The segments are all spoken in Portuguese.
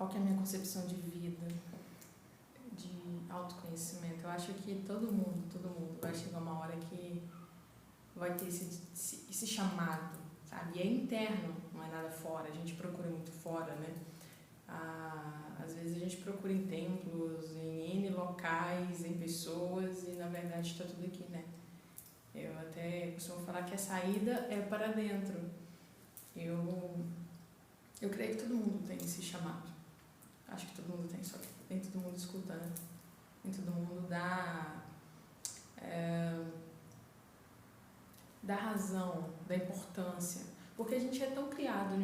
Qual que é a minha concepção de vida, de autoconhecimento? Eu acho que todo mundo vai chegar uma hora que vai ter esse chamado, sabe? E é interno, não é nada fora. A gente procura muito fora, né? Às vezes a gente procura em templos, em N locais, em pessoas, e na verdade está tudo aqui, né? Eu até costumo falar que a saída é para dentro. Eu creio que todo mundo tem esse chamado. Acho que todo mundo tem, só que nem todo mundo escuta, né? Nem todo mundo dá razão, da importância. Porque a gente é tão criado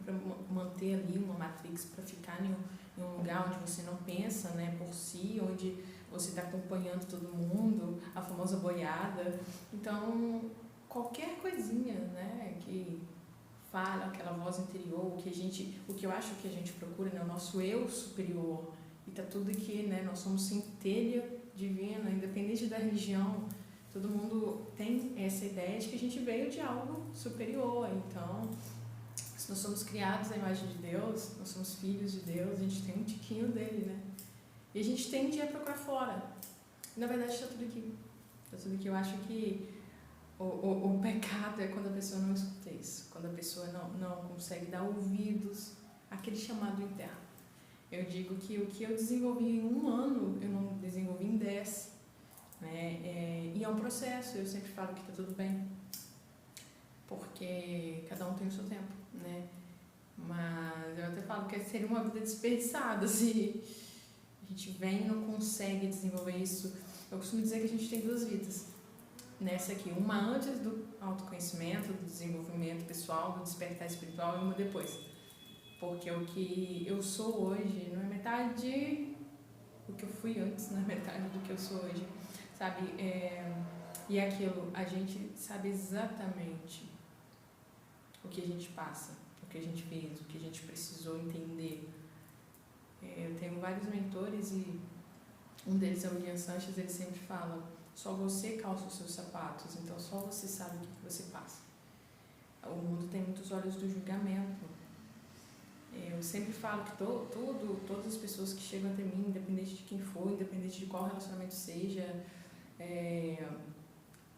para manter ali uma matrix, para ficar em um lugar onde você não pensa, né, por si, onde você está acompanhando todo mundo, a famosa boiada. Então, qualquer coisinha, né, que fala aquela voz interior, o que eu acho que a gente procura, né, o nosso eu superior, e tá tudo aqui, né, nós somos centelha divina, independente da religião. Todo mundo tem essa ideia de que a gente veio de algo superior. Então, se nós somos criados à imagem de Deus, nós somos filhos de Deus, a gente tem um tiquinho dele, né? E a gente tende a procurar fora. Na verdade, está tudo aqui. Está tudo aqui. Eu acho que o pecado é quando a pessoa não escuta isso, quando a pessoa não consegue dar ouvidos àquele chamado interno. Eu digo que o que eu desenvolvi em 1 ano, eu não desenvolvi em 10. Né? E é um processo, eu sempre falo que está tudo bem, porque cada um tem o seu tempo, né? Mas eu até falo que seria uma vida desperdiçada se a gente vem e não consegue desenvolver isso. Eu costumo dizer que a gente tem 2 vidas nessa aqui, uma antes do autoconhecimento, do desenvolvimento pessoal, do despertar espiritual, e uma depois, porque o que eu sou hoje não é metade do que eu fui antes, não é metade do que eu sou hoje. Sabe, e é aquilo, a gente sabe exatamente o que a gente passa, o que a gente fez, o que a gente precisou entender. Eu tenho vários mentores e um deles é o William Sanches, ele sempre fala, só você calça os seus sapatos, então só você sabe o que você passa. O mundo tem muitos olhos do julgamento. Eu sempre falo que todas as pessoas que chegam até mim, independente de quem for, independente de qual relacionamento seja,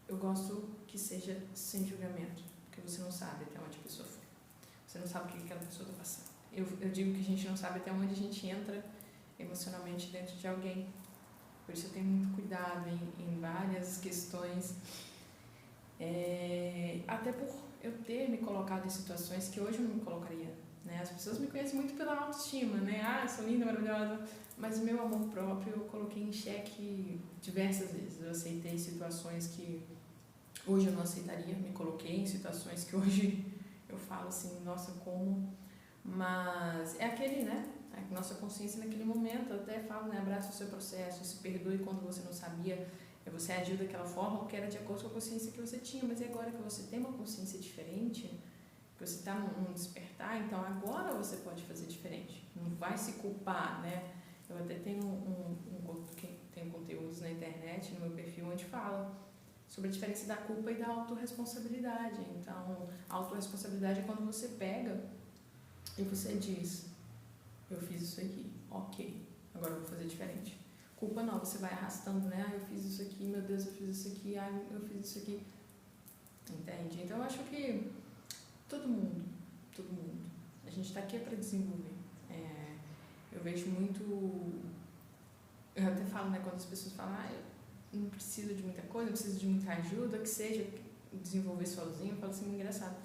eu gosto que seja sem julgamento, porque você não sabe até onde a pessoa foi. Você não sabe o que aquela pessoa está passando. Eu digo que a gente não sabe até onde a gente entra emocionalmente dentro de alguém. Por isso eu tenho muito cuidado em várias questões. Até por eu ter me colocado em situações que hoje eu não me colocaria. Né? As pessoas me conhecem muito pela autoestima, né? Eu sou linda, maravilhosa. Mas o meu amor próprio eu coloquei em xeque diversas vezes. Eu aceitei situações que hoje eu não aceitaria. Me coloquei em situações que hoje eu falo assim, nossa, como... Mas é aquele, né? A nossa consciência naquele momento. Eu até falo, né? Abraça o seu processo, se perdoe quando você não sabia. Você agiu daquela forma porque era de acordo com a consciência que você tinha. Mas e agora que você tem uma consciência diferente... que você está num despertar, então agora você pode fazer diferente, não vai se culpar, né? Eu até tenho tenho conteúdos na internet, no meu perfil, onde fala sobre a diferença da culpa e da autorresponsabilidade. Então, a autorresponsabilidade é quando você pega e você diz, eu fiz isso aqui, ok, agora eu vou fazer diferente. Culpa não, você vai arrastando, né? Eu fiz isso aqui, meu Deus, eu fiz isso aqui, eu fiz isso aqui. Entende? Então, eu acho que todo mundo. A gente está aqui para desenvolver. Eu vejo muito... Eu até falo, né, quando as pessoas falam, eu não preciso de muita coisa, não preciso de muita ajuda, que seja desenvolver sozinho. Eu falo assim, engraçado.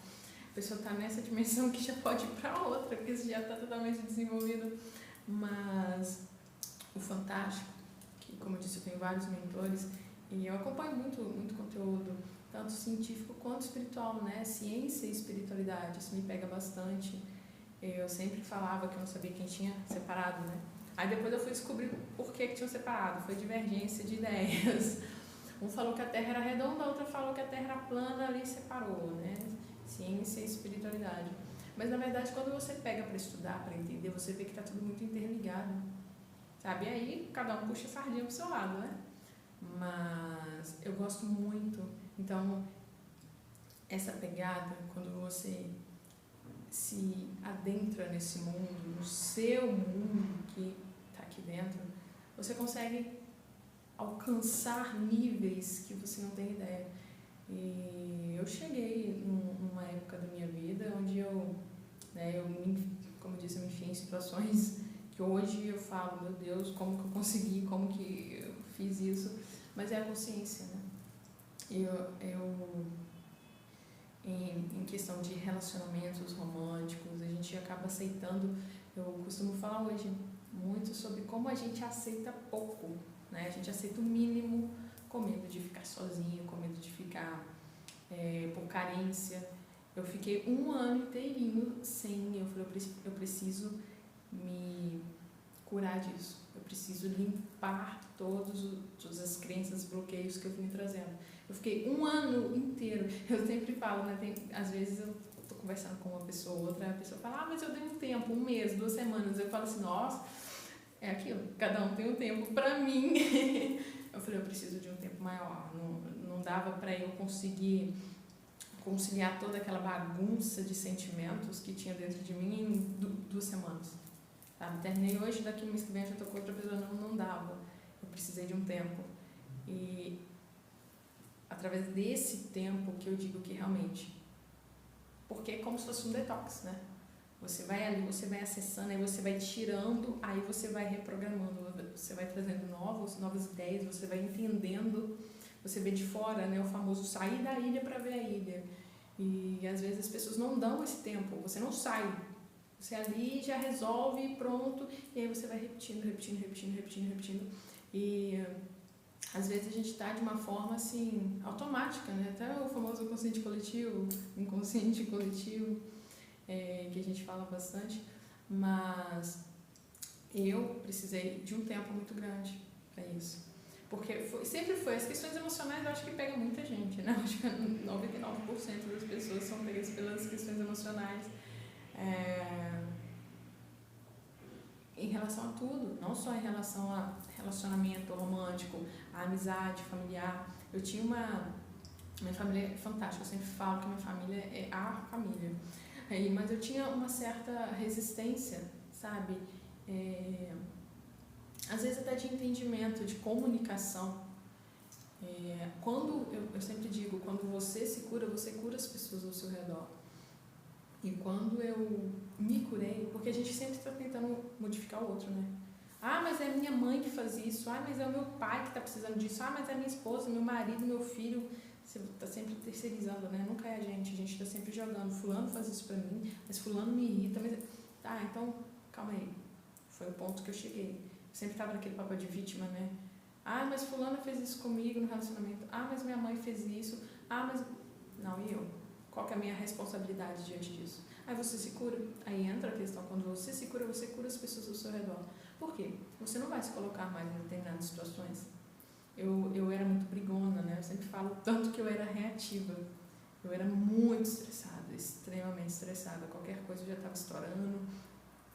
A pessoa está nessa dimensão que já pode ir para outra, porque você já está totalmente desenvolvido. Mas o fantástico, que como eu disse, eu tenho vários mentores, e eu acompanho muito conteúdo, tanto científico quanto espiritual, né? Ciência e espiritualidade, isso me pega bastante. Eu sempre falava que eu não sabia quem tinha separado, né? Aí depois eu fui descobrir por que tinham separado, foi divergência de ideias. Um falou que a Terra era redonda, a outra falou que a Terra era plana, ali separou, né? Ciência e espiritualidade. Mas na verdade, quando você pega para estudar, para entender, você vê que está tudo muito interligado, sabe? E aí cada um puxa a sardinha pro seu lado, né? Mas eu gosto muito. Então, essa pegada, quando você se adentra nesse mundo, no seu mundo que está aqui dentro, você consegue alcançar níveis que você não tem ideia. E eu cheguei numa época da minha vida onde como eu disse, eu me enfiei em situações que hoje eu falo, meu Deus, como que eu consegui, como que eu fiz isso, mas é a consciência, né? Em questão de relacionamentos românticos, a gente acaba aceitando, eu costumo falar hoje muito sobre como a gente aceita pouco, né? A gente aceita o mínimo com medo de ficar sozinho, com medo de ficar por carência. Eu fiquei 1 ano inteirinho sem, eu falei, eu preciso me curar disso, eu preciso limpar todas as crenças, bloqueios que eu vim trazendo. Eu fiquei 1 ano inteiro, eu sempre falo, né, às vezes eu tô conversando com uma pessoa, outra pessoa fala, mas eu dei um tempo, 1 mês, 2 semanas, eu falo assim, nossa, é aquilo, cada um tem um tempo pra mim. Eu falei, eu preciso de um tempo maior, não dava pra eu conseguir conciliar toda aquela bagunça de sentimentos que tinha dentro de mim em 2 semanas. Sabe? Terminei hoje, daqui um mês que vem eu já tô com outra pessoa, não dava. Eu precisei de um tempo. E através desse tempo que eu digo que realmente, porque é como se fosse um detox, né? Você vai ali, você vai acessando, aí você vai tirando, aí você vai reprogramando, você vai trazendo novas ideias, você vai entendendo, você vê de fora, né, o famoso sair da ilha para ver a ilha. E às vezes as pessoas não dão esse tempo, você não sai. Você ali já resolve, pronto, e aí você vai repetindo. E às vezes a gente está de uma forma assim, automática, né? Até o famoso consciente coletivo, inconsciente coletivo, que a gente fala bastante, mas eu precisei de um tempo muito grande para isso. Porque sempre foi, as questões emocionais eu acho que pega muita gente, né? Eu acho que 99% das pessoas são pegas pelas questões emocionais. Em relação a tudo, não só em relação a relacionamento romântico, a amizade familiar. Eu tinha minha família é fantástica, eu sempre falo que minha família é a família. Mas eu tinha uma certa resistência, sabe? Às vezes até de entendimento, de comunicação. Eu sempre digo, quando você se cura, você cura as pessoas ao seu redor. E quando eu me curei, porque a gente sempre está tentando modificar o outro, né? Ah, mas é minha mãe que faz isso. Ah, mas é o meu pai que está precisando disso. Ah, mas é minha esposa, meu marido, meu filho. Você está sempre terceirizando, né? Nunca é a gente está sempre jogando. Fulano faz isso pra mim, mas fulano me irrita. Mas... Tá, então, calma aí. Foi o ponto que eu cheguei. Eu sempre estava naquele papel de vítima, né? Ah, mas fulano fez isso comigo no relacionamento. Ah, mas minha mãe fez isso. Ah, mas... Não, e eu? Qual que é a minha responsabilidade diante disso? Aí você se cura. Aí entra a questão, quando você se cura, você cura as pessoas ao seu redor. Por quê? Você não vai se colocar mais em determinadas situações. Eu era muito brigona, né? Eu sempre falo tanto que eu era reativa. Eu era muito estressada, extremamente estressada. Qualquer coisa eu já estava estourando.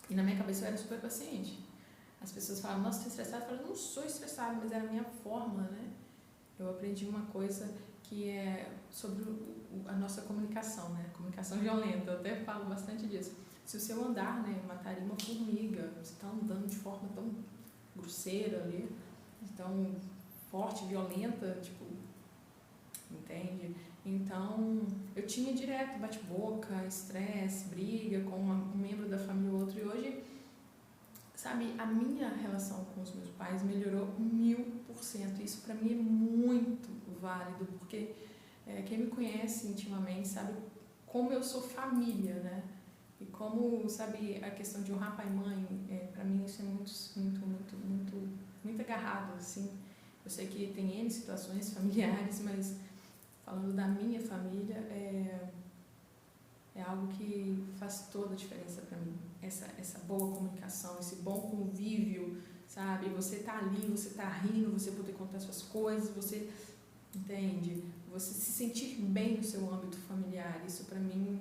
E na minha cabeça eu era super paciente. As pessoas falam, nossa, estou estressada. Eu falo, não sou estressada, mas era a minha forma, né? Eu aprendi uma coisa que é sobre a nossa comunicação, né? Comunicação violenta. Eu até falo bastante disso. Se o seu andar, né, mataria uma formiga, você está andando de forma tão grosseira ali, tão forte, violenta, tipo, entende? Então, eu tinha direto bate-boca, estresse, briga com um membro da família ou outro, e hoje, sabe, a minha relação com os meus pais melhorou 1000%. Isso pra mim é muito válido, porque quem me conhece intimamente sabe como eu sou família, né? E como, sabe, a questão de honrar pai e mãe, pra mim isso é muito agarrado, assim. Eu sei que tem N situações familiares, mas falando da minha família, é algo que faz toda a diferença pra mim. Essa boa comunicação, esse bom convívio, sabe? Você tá ali, você tá rindo, você poder contar suas coisas, você, entende? Você se sentir bem no seu âmbito familiar, isso pra mim...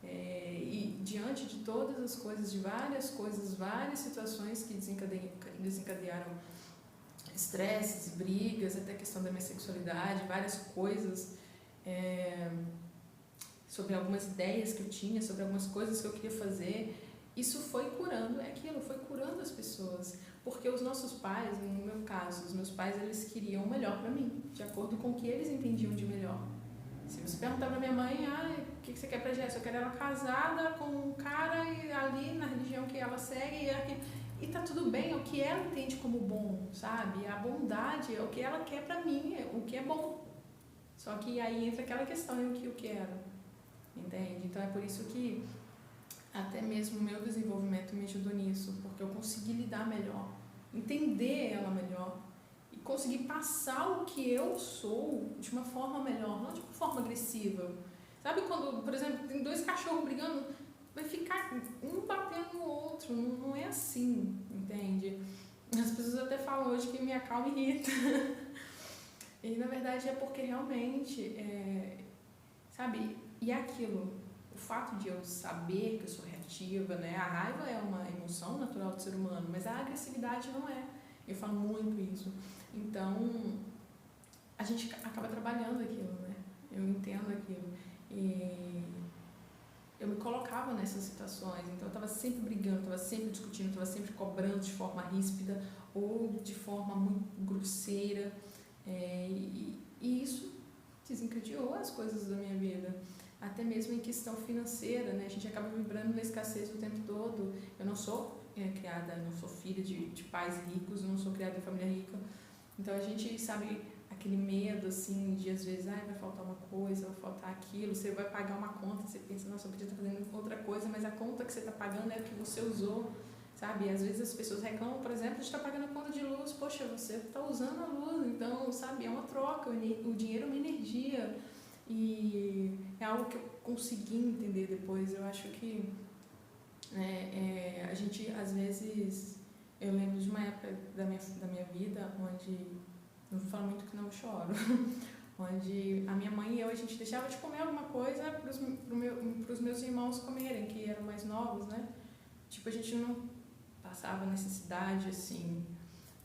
e diante de todas as coisas, de várias coisas, várias situações que desencadearam estresses, brigas, até a questão da minha sexualidade, várias coisas, sobre algumas ideias que eu tinha, sobre algumas coisas que eu queria fazer. Isso foi curando, foi curando as pessoas. Porque os nossos pais, no meu caso, os meus pais, eles queriam o melhor para mim, de acordo com o que eles entendiam de melhor. Se você perguntar pra minha mãe, o que você quer pra Jéssica? Eu quero ela casada com um cara e ali na religião que ela segue e tá tudo bem, é o que ela entende como bom, sabe? A bondade é o que ela quer pra mim, é o que é bom. Só que aí entra aquela questão, o que eu quero, entende? Então é por isso que até mesmo o meu desenvolvimento me ajudou nisso, porque eu consegui lidar melhor, entender ela melhor e conseguir passar o que eu sou de uma forma melhor, não de uma forma agressiva. Sabe quando, por exemplo, tem dois cachorros brigando, vai ficar um batendo no outro, não é assim, entende? As pessoas até falam hoje que minha calma irrita. E na verdade é porque realmente, sabe, e aquilo, o fato de eu saber que eu sou reativa, né? A raiva é uma emoção natural do ser humano, mas a agressividade não é. Eu falo muito isso. Então, a gente acaba trabalhando aquilo, né? Eu entendo aquilo. E eu me colocava nessas situações, então eu estava sempre brigando, estava sempre discutindo, estava sempre cobrando de forma ríspida ou de forma muito grosseira. E isso desencadeou as coisas da minha vida. Até mesmo em questão financeira, né? A gente acaba vibrando na escassez o tempo todo. Eu não sou não sou filha de pais ricos, não sou criada em família rica. Então a gente sabe aquele medo, assim, de às vezes, vai faltar uma coisa, vai faltar aquilo, você vai pagar uma conta, você pensa, nossa, eu podia estar fazendo outra coisa, mas a conta que você está pagando é a que você usou, sabe? E às vezes as pessoas reclamam, por exemplo, de estar pagando a conta de luz, poxa, você está usando a luz, então, sabe, é uma troca, o dinheiro é uma energia. E é algo que eu consegui entender depois. Eu acho que a gente, às vezes, eu lembro de uma época da minha vida onde, não vou falar muito que não eu choro, onde a minha mãe e eu, a gente deixava de comer alguma coisa pros meus irmãos comerem, que eram mais novos, né? Tipo, a gente não passava necessidade, assim.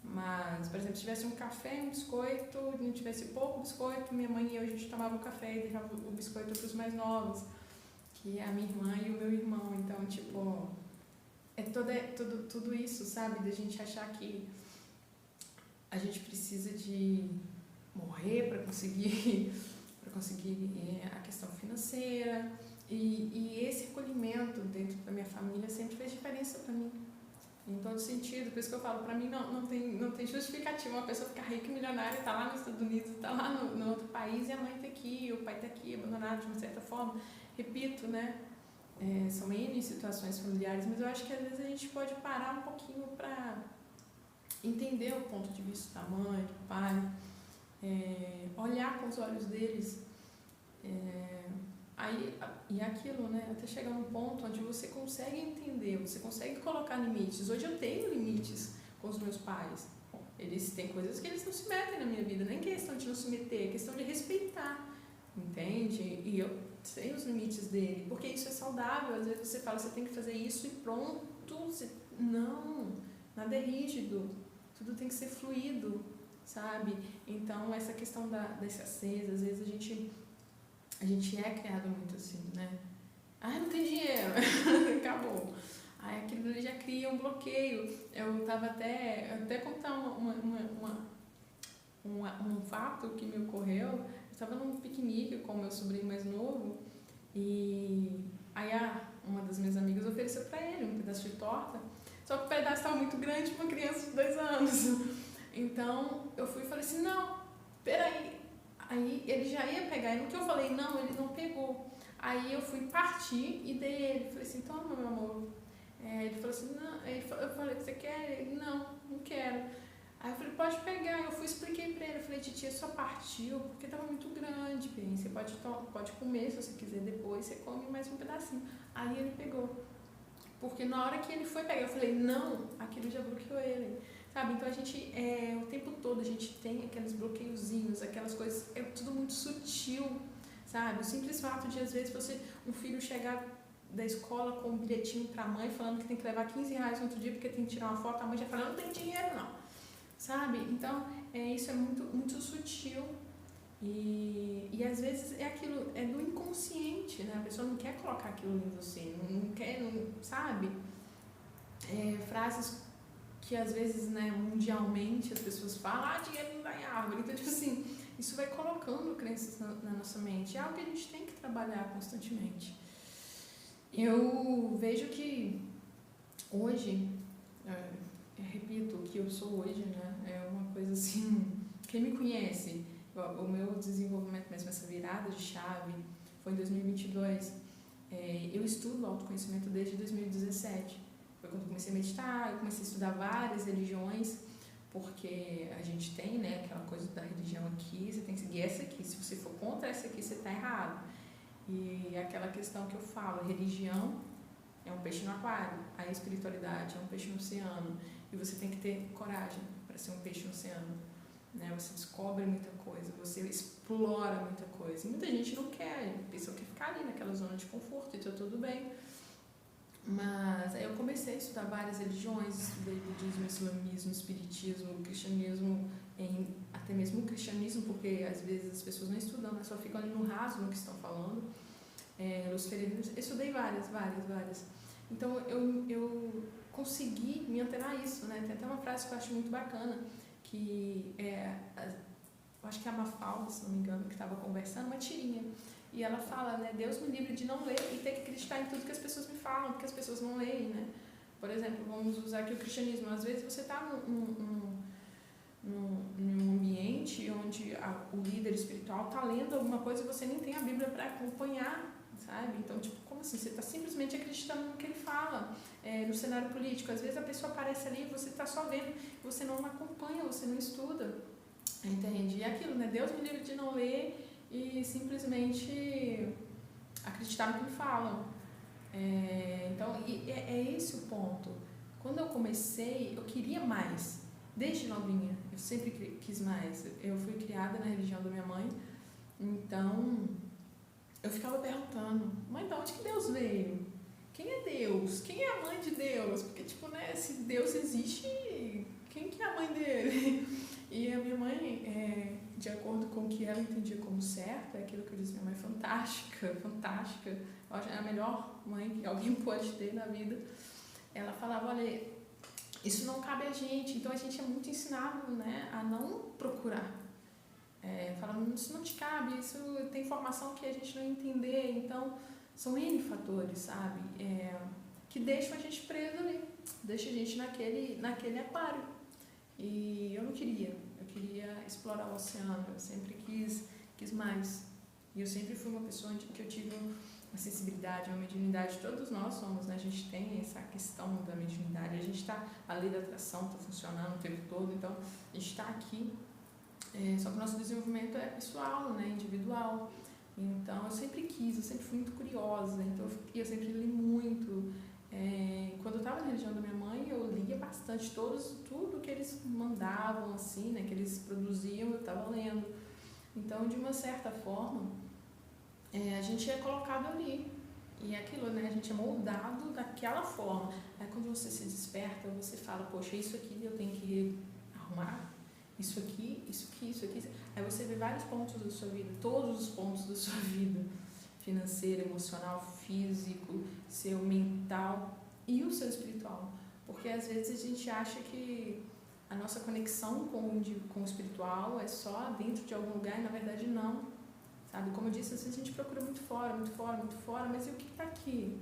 Mas, por exemplo, se tivesse um café e um biscoito, não tivesse pouco biscoito, minha mãe e eu, a gente tomava o café e deixava o biscoito para os mais novos, que é a minha irmã e o meu irmão. Então, tipo, tudo isso, sabe? Da gente achar que a gente precisa de morrer para conseguir a questão financeira. E esse acolhimento dentro da minha família sempre fez diferença para mim. Em todo sentido, por isso que eu falo, pra mim não tem justificativa uma pessoa ficar rica e milionária, tá lá nos Estados Unidos, tá lá no outro país e a mãe tá aqui, o pai tá aqui, abandonado de uma certa forma. Repito, né? São N situações familiares, mas eu acho que às vezes a gente pode parar um pouquinho pra entender o ponto de vista da mãe, do pai, olhar com os olhos deles. E aquilo, né? Até chegar num ponto onde você consegue entender, você consegue colocar limites. Hoje eu tenho limites com os meus pais. Eles têm coisas que eles não se metem na minha vida, nem questão de não se meter, é questão de respeitar, entende? E eu sei os limites dele, porque isso é saudável. Às vezes você fala, você tem que fazer isso e pronto. Não, nada é rígido, tudo tem que ser fluido, sabe? Então essa questão da escassez, às vezes a gente é criado muito assim, né? Não tem dinheiro, acabou. Aí aquilo ali já cria um bloqueio. Eu tava até contar um fato que me ocorreu. Eu estava num piquenique com o meu sobrinho mais novo e aí uma das minhas amigas ofereceu para ele um pedaço de torta, só que o pedaço estava muito grande para uma criança de 2 anos. Então eu fui e falei assim, não, peraí. Aí ele já ia pegar, e no que eu falei não, ele não pegou. Aí eu fui partir e dei ele. Falei assim, toma, meu amor. Ele falou assim, não. Eu falei, você quer? Ele, não quero. Aí eu falei, pode pegar. Eu fui e expliquei pra ele. Eu falei, titia, só partiu porque tava muito grande, bem. Você pode comer, se você quiser depois, você come mais um pedacinho. Aí ele pegou. Porque na hora que ele foi pegar, eu falei, não, aquilo já bloqueou ele. Sabe? Então a gente, o tempo todo, a gente tem aqueles bloqueiozinhos, aquelas coisas, é tudo muito sutil, sabe? O simples fato de, às vezes, um filho chegar da escola com um bilhetinho pra mãe falando que tem que levar 15 reais no outro dia porque tem que tirar uma foto, a mãe já fala, não tem dinheiro não, sabe? Então, isso é muito, muito sutil E às vezes é aquilo, é do inconsciente, né? A pessoa não quer colocar aquilo em você, não quer, não, sabe? Frases que às vezes, né, mundialmente as pessoas falam, dinheiro não dá em árvore. Então, tipo assim, isso vai colocando crenças na nossa mente. É algo que a gente tem que trabalhar constantemente. Eu vejo que hoje, eu repito, o que eu sou hoje, né, é uma coisa assim, quem me conhece, o meu desenvolvimento mesmo, essa virada de chave, foi em 2022. Eu estudo autoconhecimento desde 2017. Foi quando eu comecei a meditar, eu comecei a estudar várias religiões, porque a gente tem, né, aquela coisa da religião aqui, você tem que seguir essa aqui, se você for contra essa aqui, você está errado. E aquela questão que eu falo, religião é um peixe no aquário, a espiritualidade é um peixe no oceano, e você tem que ter coragem para ser um peixe no oceano, né? Você descobre muita coisa, você explora muita coisa, e muita gente não quer, a pessoa quer ficar ali naquela zona de conforto, e tá tudo bem. Mas aí eu comecei a estudar várias religiões, estudei budismo, islamismo, espiritismo, cristianismo, até mesmo o cristianismo, porque às vezes as pessoas não estudam, mas só ficam ali no raso no que estão falando. Luciferianismo, eu estudei várias. Então eu consegui me antenar a isso, né? Tem até uma frase que eu acho muito bacana, que eu acho que é a Mafalda, se não me engano, que estava conversando, uma tirinha. E ela fala, né, Deus me livre de não ler e ter que acreditar em tudo que as pessoas me falam, porque as pessoas não leem, né? Por exemplo, vamos usar aqui o cristianismo. Às vezes você está num ambiente onde o líder espiritual está lendo alguma coisa e você nem tem a Bíblia para acompanhar, sabe? Então, tipo, como assim? Você está simplesmente acreditando no que ele fala. No cenário político, às vezes a pessoa aparece ali e você está só vendo, você não acompanha, você não estuda, entende? E aquilo, né? Deus me livre de não ler e simplesmente acreditar no que me falam. Então, é esse o ponto. Quando eu comecei, eu queria mais. Desde novinha, eu sempre quis mais. Eu fui criada na religião da minha mãe, então eu ficava perguntando, mãe, de onde que Deus veio? Quem é Deus? Quem é a mãe de Deus? Porque, tipo, né, se Deus existe, quem que é a mãe dele? E a minha mãe, de acordo com o que ela entendia como certo, é aquilo que eu disse, minha mãe é fantástica. Eu acho que é a melhor mãe que alguém pode ter na vida. Ela falava, olha, isso não cabe a gente, então a gente é muito ensinado, né, a não procurar. Falando, isso não te cabe, isso tem informação que a gente não entender, então são N fatores, sabe, que deixam a gente preso ali, deixam a gente naquele aquário. E eu não queria, eu queria explorar o oceano, eu sempre quis mais. E eu sempre fui uma pessoa que eu tive uma sensibilidade, uma mediunidade, todos nós somos, né? A gente tem essa questão da mediunidade, a gente está, a lei da atração está funcionando o tempo todo, então a gente está aqui, só que o nosso desenvolvimento é pessoal, né? Individual. Então eu sempre fui muito curiosa, então eu sempre li muito. Quando eu estava na religião da minha mãe, eu lia bastante, tudo que eles mandavam, assim, né? Que eles produziam, eu estava lendo. Então, de uma certa forma, a gente é colocado ali. E é aquilo, né? A gente é moldado daquela forma. Aí quando você se desperta, você fala, poxa, isso aqui eu tenho que arrumar. Isso aqui. Aí você vê vários pontos da sua vida, todos os pontos da sua vida. Financeiro, emocional, físico, seu mental e o seu espiritual. Porque às vezes a gente acha que a nossa conexão com o espiritual é só dentro de algum lugar e na verdade não. Sabe, como eu disse, às vezes a gente procura muito fora, mas e o que está aqui?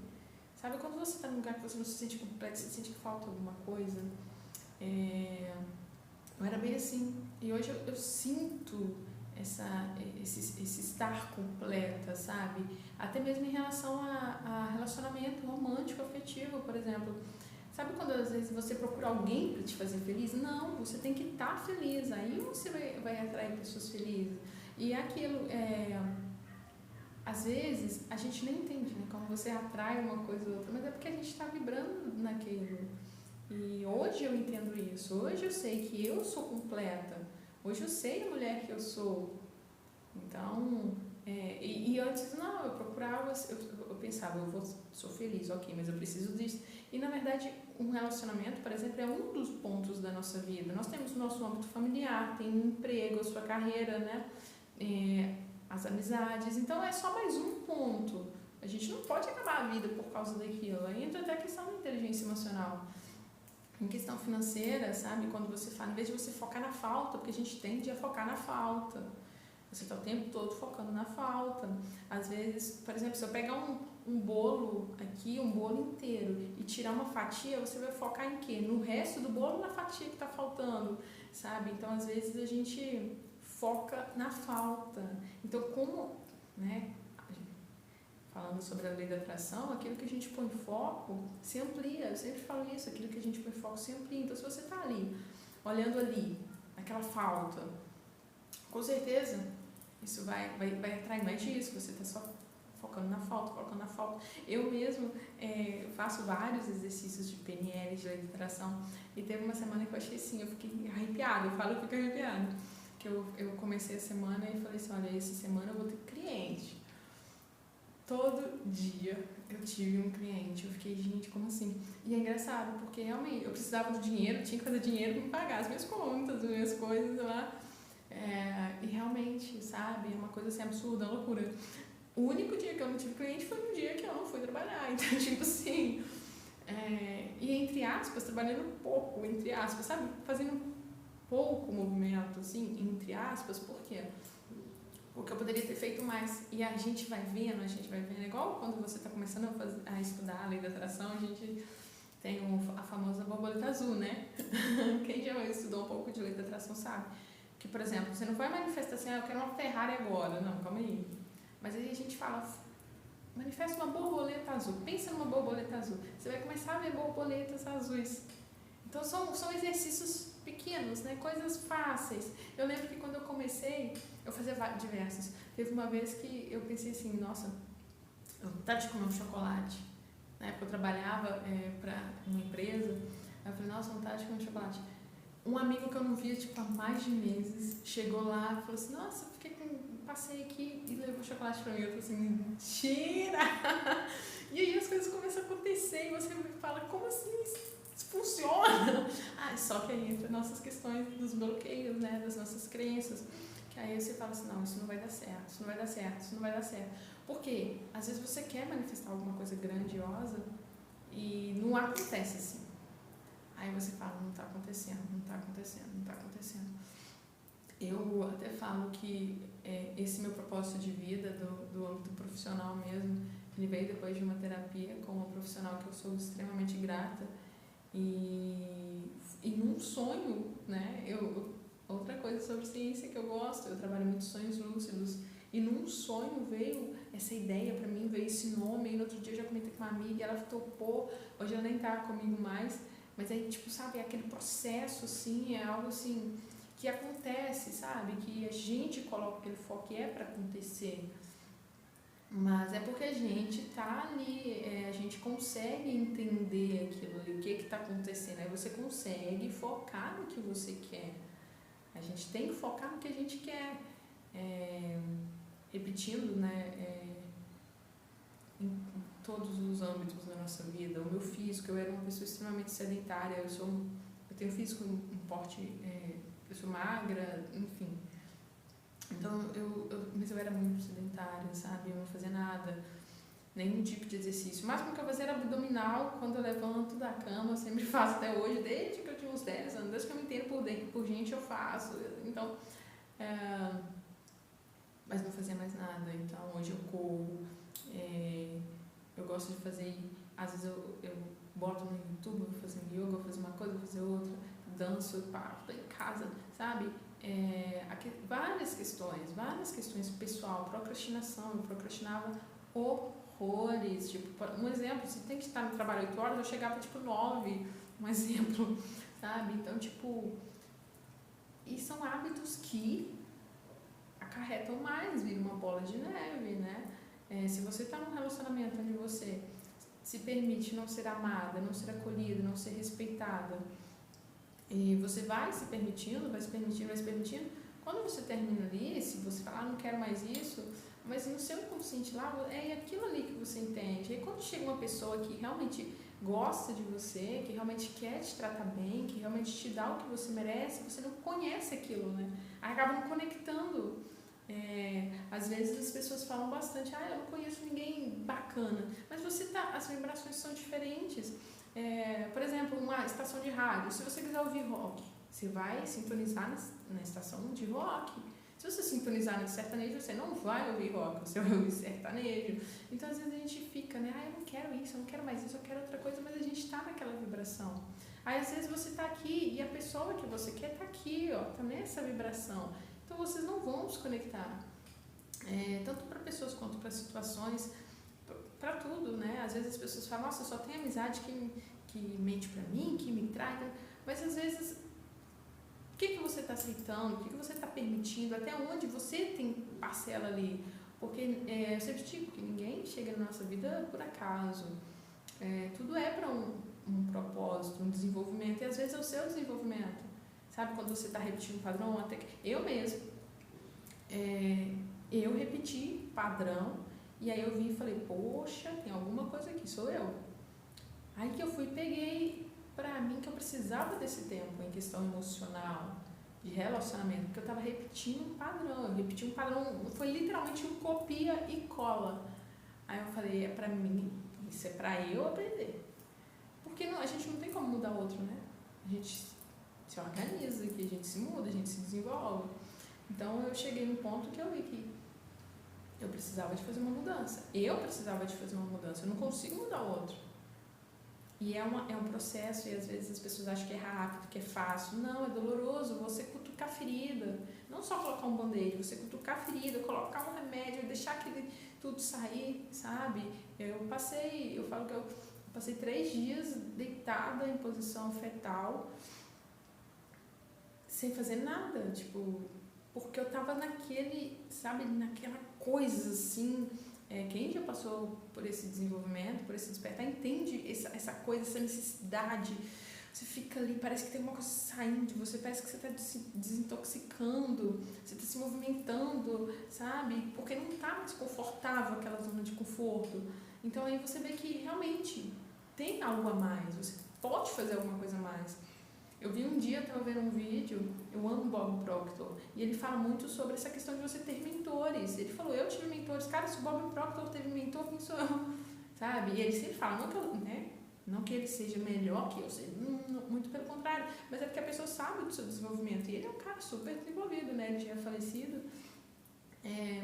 Sabe, quando você está num lugar que você não se sente completo, você sente que falta alguma coisa? Não era bem assim. E hoje eu sinto esse estar completa, sabe? Até mesmo em relação a relacionamento romântico, afetivo, por exemplo. Sabe quando às vezes você procura alguém para te fazer feliz? Não, você tem que estar feliz. Aí você vai atrair pessoas felizes. E aquilo, às vezes, a gente nem entende, né? Como você atrai uma coisa ou outra, mas é porque a gente está vibrando naquilo. E hoje eu entendo isso. Hoje eu sei que eu sou completa. Hoje eu sei a mulher que eu sou. Então, e antes não, eu procurava, eu pensava, sou feliz, ok, mas eu preciso disso. E na verdade, um relacionamento, por exemplo, é um dos pontos da nossa vida. Nós temos o nosso âmbito familiar, tem um emprego, a sua carreira, né? as amizades. Então é só mais um ponto. A gente não pode acabar a vida por causa daquilo. Aí entra até a questão da inteligência emocional. Em questão financeira, sabe? Quando você fala, em vez de você focar na falta, porque a gente tende a focar na falta. Você está o tempo todo focando na falta. Às vezes, por exemplo, se eu pegar um bolo aqui, um bolo inteiro, e tirar uma fatia, você vai focar em quê? No resto do bolo ou na fatia que está faltando, sabe? Então, às vezes, a gente foca na falta. Então, como, né? Falando sobre a lei da atração, aquilo que a gente põe foco se amplia. Eu sempre falo isso, aquilo que a gente põe foco se amplia. Então, se você está ali, olhando ali, aquela falta, com certeza, isso vai atrair mais disso. Você está só focando na falta. Eu mesmo faço vários exercícios de PNL, de lei da atração, e teve uma semana que eu achei assim, eu fiquei arrepiada. Eu falo que eu fico arrepiada. Que eu comecei a semana e falei assim, olha, essa semana eu vou ter cliente. Todo dia eu tive um cliente. Eu fiquei, gente, como assim? E é engraçado, porque realmente eu precisava do dinheiro, tinha que fazer dinheiro para me pagar as minhas contas, as minhas coisas lá. E realmente, sabe, é uma coisa assim absurda, uma loucura. O único dia que eu não tive cliente foi no dia que eu não fui trabalhar. Então, tipo assim, e entre aspas, trabalhando pouco, entre aspas, sabe? Fazendo pouco movimento, assim, entre aspas, por quê? Porque eu poderia ter feito mais. E a gente vai vendo, igual quando você está começando a estudar a lei da atração, a gente tem a famosa borboleta azul, né? Quem já estudou um pouco de lei da atração sabe que, por exemplo, você não vai manifestar assim, eu quero uma Ferrari agora. Não, calma aí. Mas aí a gente fala, manifesta uma borboleta azul. Pensa numa borboleta azul. Você vai começar a ver borboletas azuis. Então são exercícios pequenos, né? Coisas fáceis. Eu lembro que quando eu comecei, eu fazia diversos. Teve uma vez que eu pensei assim, nossa, eu vontade de comer um chocolate. Na época eu trabalhava para uma empresa, aí eu falei, nossa, vontade de comer um chocolate. Um amigo que eu não via tipo, há mais de meses chegou lá e falou assim, nossa, passei aqui e levou chocolate pra mim. Eu falei assim, mentira! E aí as coisas começam a acontecer e você fala, como assim isso funciona? Só que aí entra nossas questões dos bloqueios, né, das nossas crenças. Que aí você fala assim, não, isso não vai dar certo, isso não vai dar certo, isso não vai dar certo. Por quê? Às vezes você quer manifestar alguma coisa grandiosa e não acontece assim. Aí você fala, não está acontecendo, não está acontecendo, não está acontecendo. Eu até falo que esse meu propósito de vida, do âmbito profissional mesmo, ele veio depois de uma terapia com uma profissional que eu sou extremamente grata. E num sonho, né? Outra coisa sobre ciência que eu gosto, eu trabalho muito sonhos lúcidos. E num sonho veio essa ideia pra mim, veio esse nome. E no outro dia eu já comentei com uma amiga e ela topou. Hoje ela nem tá comigo mais. Mas aí, tipo, sabe, aquele processo, assim, é algo assim que acontece, sabe? Que a gente coloca aquele foco e é para acontecer. Mas é porque a gente tá ali, a gente consegue entender aquilo ali, o que está acontecendo. Aí você consegue focar no que você quer. A gente tem que focar no que a gente quer. Repetindo, né? Em todos os âmbitos da nossa vida. O meu físico, eu era uma pessoa extremamente sedentária. Eu tenho físico, um porte, eu sou magra, enfim. Então, mas eu era muito sedentária, sabe? Eu não fazia nada, nenhum tipo de exercício. O máximo que eu fazia era abdominal quando eu levanto da cama, eu sempre faço até hoje, desde que eu tinha uns 10 anos, desde que eu me entendo por gente eu faço. Então, mas não fazia mais nada. Então, hoje eu corro, eu gosto de fazer, às vezes eu boto no YouTube, vou fazer yoga, vou fazer uma coisa, vou fazer outra, danço, eu paro, tô em casa, sabe? Várias questões pessoal, procrastinação, eu procrastinava horrores, tipo, um exemplo, você tem que estar no trabalho 8 horas, eu chegava tipo 9, um exemplo, sabe? Então, tipo, e são hábitos que acarretam mais, vira uma bola de neve, né? Se você está num relacionamento onde você se permite não ser amada, não ser acolhida, não ser respeitada, e você vai se permitindo, quando você termina ali, se você falar, não quero mais isso, mas no seu inconsciente lá, é aquilo ali que você entende. E quando chega uma pessoa que realmente gosta de você, que realmente quer te tratar bem, que realmente te dá o que você merece, você não conhece aquilo, né? Aí acaba não conectando. Às vezes as pessoas falam bastante, eu não conheço ninguém bacana, mas as vibrações são diferentes. Por exemplo, uma estação de rádio, se você quiser ouvir rock, você vai sintonizar na estação de rock. Se você sintonizar no sertanejo, você não vai ouvir rock, você vai ouvir sertanejo. Então, às vezes a gente fica, eu não quero isso, eu não quero mais isso, eu quero outra coisa, mas a gente está naquela vibração. Aí, às vezes você está aqui e a pessoa que você quer está aqui, está nessa vibração. Então, vocês não vão se conectar. Tanto para pessoas quanto para situações, para tudo, né? Às vezes as pessoas falam, nossa, eu só tenho amizade que mente para mim, que me trai, mas às vezes o que você está aceitando, o que você está permitindo, até onde você tem parcela ali, porque eu sempre digo que ninguém chega na nossa vida por acaso, tudo é para um propósito, um desenvolvimento, e às vezes é o seu desenvolvimento, sabe, quando você está repetindo um padrão, até que eu mesmo, eu repeti padrão, e aí eu vi e falei, poxa, tem alguma coisa aqui, sou eu. Aí que eu fui e peguei pra mim que eu precisava desse tempo em questão emocional, de relacionamento, porque eu estava repetindo um padrão, foi literalmente um copia e cola. Aí eu falei, é pra mim, isso é pra eu aprender. Porque a gente não tem como mudar o outro, né? A gente se organiza, que a gente se muda, a gente se desenvolve. Então eu cheguei num ponto que eu vi que eu precisava de fazer uma mudança. Eu não consigo mudar o outro. E é um processo, e às vezes as pessoas acham que é rápido, que é fácil. Não, é doloroso. Você cutucar a ferida. Não só colocar um band-aid, você cutucar a ferida, colocar um remédio, deixar aquele tudo sair, sabe? Eu falo que eu passei 3 dias deitada em posição fetal, sem fazer nada, porque eu tava naquela coisa assim. Quem já passou por esse desenvolvimento, por esse despertar, entende essa coisa, essa necessidade. Você fica ali, parece que tem uma coisa saindo de você, parece que você está se desintoxicando, você está se movimentando, sabe? Porque não está mais confortável aquela zona de conforto. Então aí você vê que realmente tem algo a mais, você pode fazer alguma coisa a mais. Eu vi um dia, estava vendo um vídeo, eu amo Bob Proctor, e ele fala muito sobre essa questão de você ter mentores. Ele falou, eu tive mentores, cara, se o Bob Proctor teve mentor, quem sou eu? Sabe? E ele sempre fala, não que ele seja melhor que eu, muito pelo contrário, mas é porque a pessoa sabe do seu desenvolvimento, e ele é um cara super desenvolvido, né? Ele já é falecido.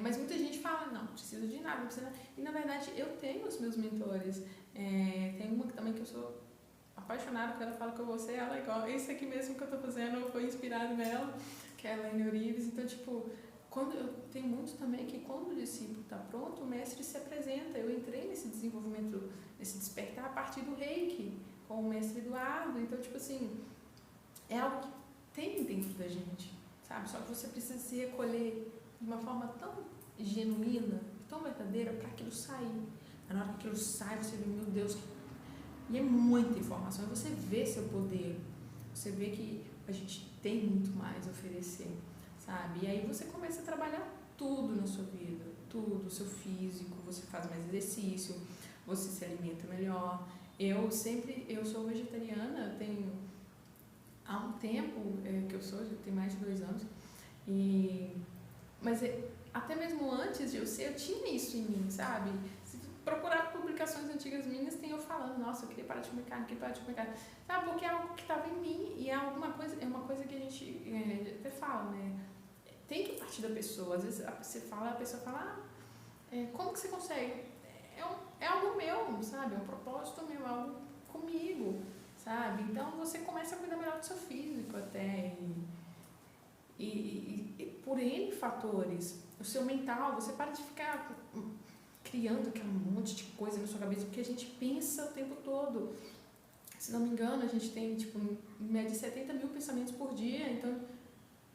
Mas muita gente fala, não precisa de nada, não precisa. E na verdade eu tenho os meus mentores. Tem uma também que eu sou apaixonada, porque ela fala que eu vou ser ela igual. Isso aqui mesmo que eu tô fazendo foi inspirado nela, que é a Elaine Orives. Então, eu tenho muito também que quando o discípulo está pronto, o mestre se apresenta. Eu entrei nesse desenvolvimento, nesse despertar a partir do Reiki, com o mestre Eduardo. Então, é algo que tem dentro da gente, sabe? Só que você precisa se recolher de uma forma tão genuína, tão verdadeira, para aquilo sair. Na hora que aquilo sai, você vê, meu Deus, e é muita informação, você vê seu poder, você vê que a gente tem muito mais a oferecer, sabe? E aí você começa a trabalhar tudo na sua vida, tudo, o seu físico, você faz mais exercício, você se alimenta melhor. Eu sou vegetariana, há um tempo que eu sou, já tem mais de 2 anos, mas até mesmo antes de eu ser, eu tinha isso em mim, sabe? Procurar publicações antigas minhas, tem eu falando, nossa, eu queria parar de comer carne, sabe, porque é algo que estava em mim, e é uma coisa que a gente até fala, né, tem que partir da pessoa. Às vezes você fala, a pessoa fala, como que você consegue? É algo meu, sabe, é um propósito meu, é algo comigo, sabe, então você começa a cuidar melhor do seu físico até, e por N fatores, o seu mental, você para de ficar criando aquele monte de coisa na sua cabeça, porque a gente pensa o tempo todo. Se não me engano, a gente tem, em média 70 mil pensamentos por dia, então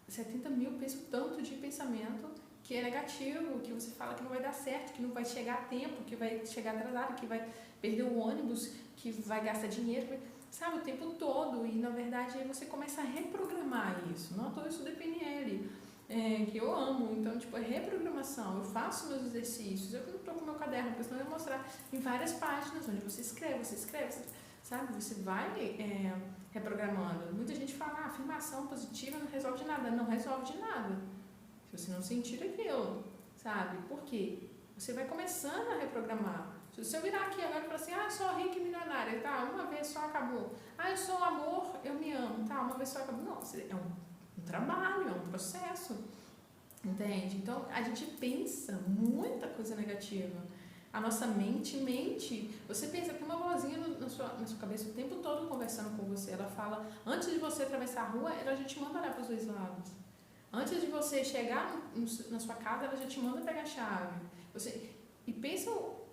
70 mil pensam tanto de pensamento que é negativo, que você fala que não vai dar certo, que não vai chegar a tempo, que vai chegar atrasado, que vai perder o ônibus, que vai gastar dinheiro, sabe, o tempo todo. E na verdade aí você começa a reprogramar isso. Não à toa isso da PNL, que eu amo. Então, é reprogramação. Eu faço meus exercícios. Eu não estou com meu caderno, porque senão eu vou mostrar em várias páginas onde você escreve, sabe? Você vai reprogramando. Muita gente fala, afirmação positiva não resolve de nada. Não resolve de nada. Se você não sentir aquilo, sabe? Por quê? Você vai começando a reprogramar. Se eu virar aqui agora e falar assim, eu sou rica e milionária, tá, uma vez só acabou. Eu sou amor, eu me amo, tá, uma vez só acabou. Não, é um trabalho, é um processo, entende? Então, a gente pensa muita coisa negativa. A nossa mente, você pensa que uma vozinha na sua cabeça o tempo todo conversando com você, ela fala, antes de você atravessar a rua, ela já te manda olhar para os dois lados. Antes de você chegar na sua casa, ela já te manda pegar a chave. E pensa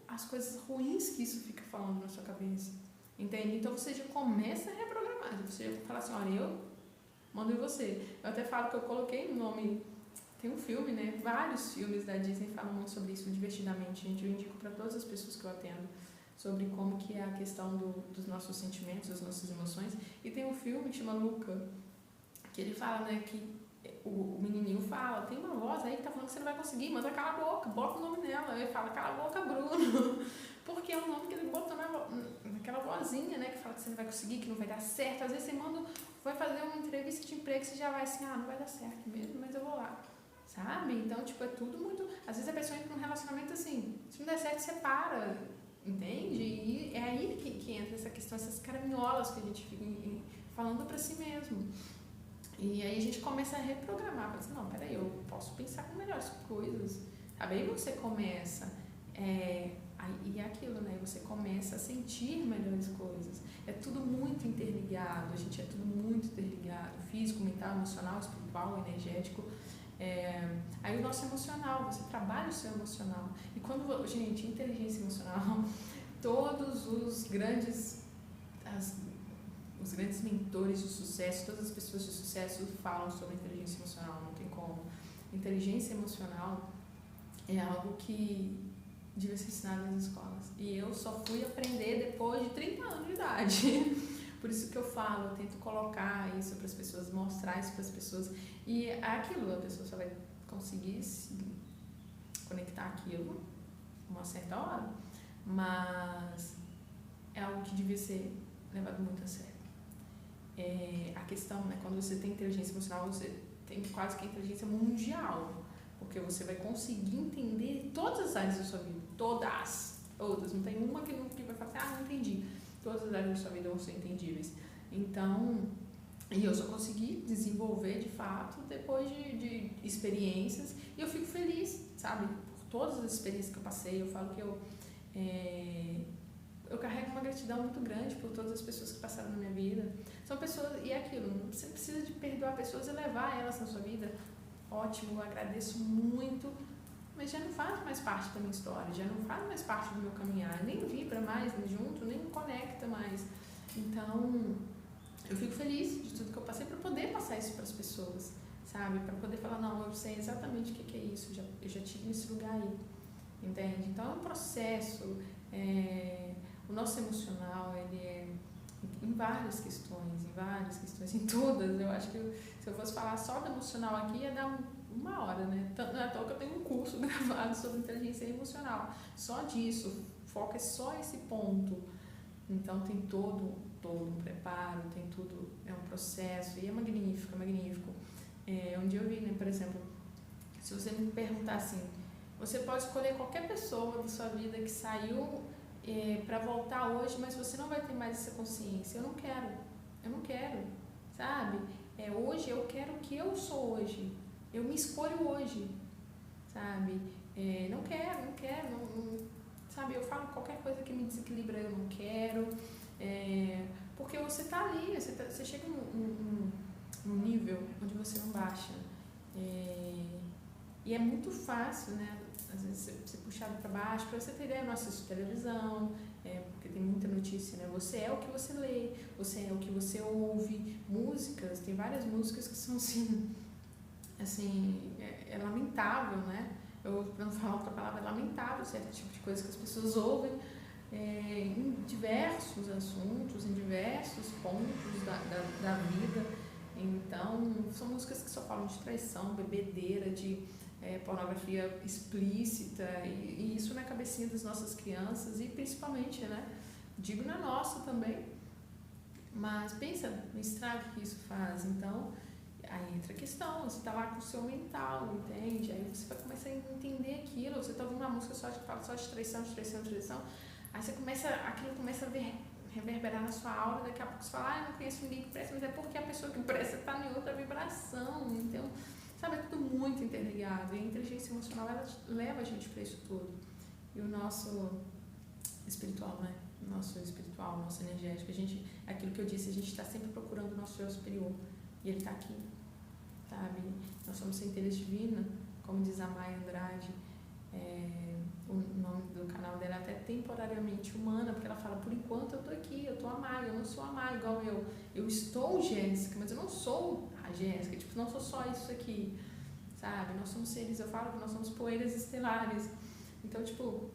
as coisas ruins que isso fica falando na sua cabeça, entende? Então você já começa a reprogramar, você já fala assim, olha, eu mando em você. Eu até falo que eu coloquei o nome, tem um filme, né? Vários filmes da Disney falam muito sobre isso, divertidamente, gente. Eu indico para todas as pessoas que eu atendo sobre como que é a questão dos nossos sentimentos, das nossas emoções. E tem um filme que chama Luca, que ele fala, né, que o menininho fala, tem uma voz aí que tá falando que você não vai conseguir, manda cala a boca, bota o nome dela. Ele fala, cala a boca, Bruno, porque é o nome que ele botou naquela vozinha, né, que fala que você não vai conseguir, que não vai dar certo. Às vezes você vai fazer uma entrevista de emprego, você já vai assim, não vai dar certo mesmo, mas eu vou lá, sabe? Então, tipo, é tudo muito... Às vezes a pessoa entra num relacionamento assim, se não der certo, você para, entende? E é aí que entra essa questão, essas caraminholas que a gente fica falando pra si mesmo. E aí a gente começa a reprogramar, fala assim, não, peraí, eu posso pensar com melhores coisas. Aí você começa, e é aquilo, né? Você começa a sentir melhores coisas. É tudo muito interligado, a gente é tudo muito interligado, físico, mental, emocional, espiritual, energético. Aí o nosso emocional, você trabalha o seu emocional. E quando, gente, inteligência emocional, todos os grandes mentores de sucesso, todas as pessoas de sucesso falam sobre inteligência emocional, não tem como. Inteligência emocional é algo que devia ser ensinado nas escolas. E eu só fui aprender depois de 30 anos de idade. Por isso que eu falo, eu tento colocar isso para as pessoas, mostrar isso para as pessoas. E aquilo, a pessoa só vai conseguir se conectar aquilo uma certa hora. Mas é algo que devia ser levado muito a sério. A questão, né, quando você tem inteligência emocional, você tem quase que a inteligência mundial, porque você vai conseguir entender todas as áreas da sua vida, todas, não tem uma que vai falar assim, não entendi, todas as áreas da sua vida vão ser entendíveis. Então, e eu só consegui desenvolver de fato depois de experiências, e eu fico feliz, sabe, por todas as experiências que eu passei. Eu falo que eu carrego uma gratidão muito grande por todas as pessoas que passaram na minha vida. São pessoas, e é aquilo, você precisa de perdoar pessoas e levar elas na sua vida. Ótimo, eu agradeço muito, mas já não faz mais parte da minha história, já não faz mais parte do meu caminhar, nem vibra mais junto, nem conecta mais. Então, eu fico feliz de tudo que eu passei para poder passar isso para as pessoas, sabe? Para poder falar, não, eu sei exatamente o que é isso, eu já tive nesse lugar aí, entende? Então, é um processo. O nosso emocional, ele é em várias questões, em todas. Eu acho que se eu fosse falar só do emocional aqui, ia dar uma hora, né? Não é à toa que eu tenho um curso gravado sobre inteligência emocional. Só disso, o foco é só esse ponto. Então tem todo um preparo, tem tudo, é um processo, e é magnífico, é magnífico. Um dia eu vi, né, por exemplo, se você me perguntar assim, você pode escolher qualquer pessoa da sua vida que saiu para voltar hoje, mas você não vai ter mais essa consciência. Eu não quero, sabe? Hoje eu quero o que eu sou hoje, eu me escolho hoje, sabe? Não quero, sabe? Eu falo qualquer coisa que me desequilibra, eu não quero, porque você tá ali, você chega num nível onde você não baixa, e é muito fácil, né? Às vezes você puxado para baixo, para você ter ideia, eu não assisto televisão, porque tem muita notícia, né? Você é o que você lê, você é o que você ouve. Músicas, tem várias músicas que são assim, é lamentável, né? Eu não falo outra palavra, é lamentável certo tipo de coisa que as pessoas ouvem em diversos assuntos, em diversos pontos da vida. Então, são músicas que só falam de traição, bebedeira, de pornografia explícita, e isso na cabecinha das nossas crianças, e principalmente, né, digo na nossa também, mas pensa no estrago que isso faz. Então, Aí entra a questão, você tá lá com o seu mental, entende? Aí você vai começar a entender aquilo, você tá ouvindo uma música só de fala só de traição, aí você começa, aquilo começa a reverberar na sua aura, daqui a pouco você fala, eu não conheço ninguém que presta, mas é porque a pessoa que presta tá em outra vibração, então, sabe, é tudo muito interligado, e a inteligência emocional, ela leva a gente para isso tudo. E o nosso espiritual, né? Nosso espiritual, nosso energético, aquilo que eu disse, a gente está sempre procurando o nosso eu superior, e ele está aqui, sabe? Nós somos centelhas divinas, como diz a Maia Andrade, o nome do canal dela é até temporariamente humana, porque ela fala, por enquanto eu tô aqui, eu tô a Maia, eu não sou a Maia igual eu estou Jéssica, mas eu não sou a Jéssica, tipo, não sou só isso aqui, sabe? Nós somos seres, eu falo que nós somos poeiras estelares, então, tipo,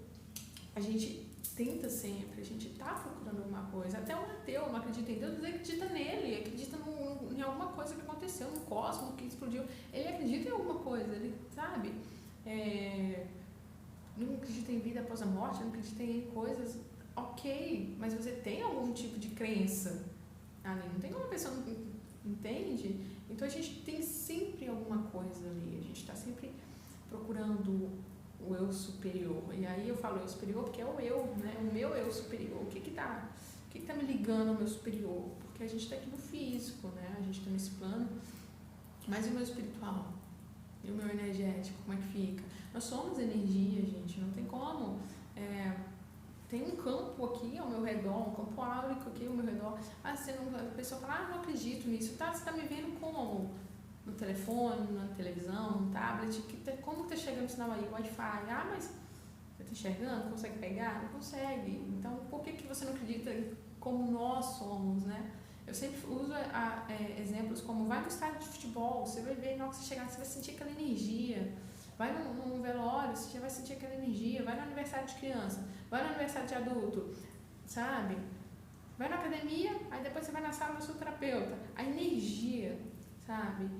a gente tenta sempre, a gente tá procurando alguma coisa, até um ateu não acredita em Deus, mas ele acredita nele, acredita em alguma coisa que aconteceu no cosmos, que explodiu, ele acredita em alguma coisa, ele sabe, não acredita em vida após a morte, não acredita em coisas, ok, mas você tem algum tipo de crença ali, não tem como a pessoa não entende, então a gente tem sempre alguma coisa ali, a gente está sempre procurando o eu superior, e aí eu falo eu superior porque é o eu, né? O meu eu superior, o que tá me ligando ao meu superior? Porque a gente está aqui no físico, né? A gente está nesse plano, mas e o meu espiritual? E o meu energético, como é que fica? Nós somos energia, gente, não tem como. Tem um campo aqui ao meu redor, um campo áurico aqui ao meu redor. A pessoa fala, não acredito nisso, tá? Você está me vendo como? No telefone, na televisão, no tablet, como está chegando o sinal aí, o Wi-Fi? Mas você está enxergando? Consegue pegar? Não consegue. Então, por que você não acredita como nós somos, né? Eu sempre uso exemplos como, vai no estádio de futebol, você vai ver, na hora que você chegar, você vai sentir aquela energia. Vai num velório, você já vai sentir aquela energia. Vai no aniversário de criança, vai no aniversário de adulto, sabe? Vai na academia, aí depois você vai na sala do seu terapeuta. A energia, sabe?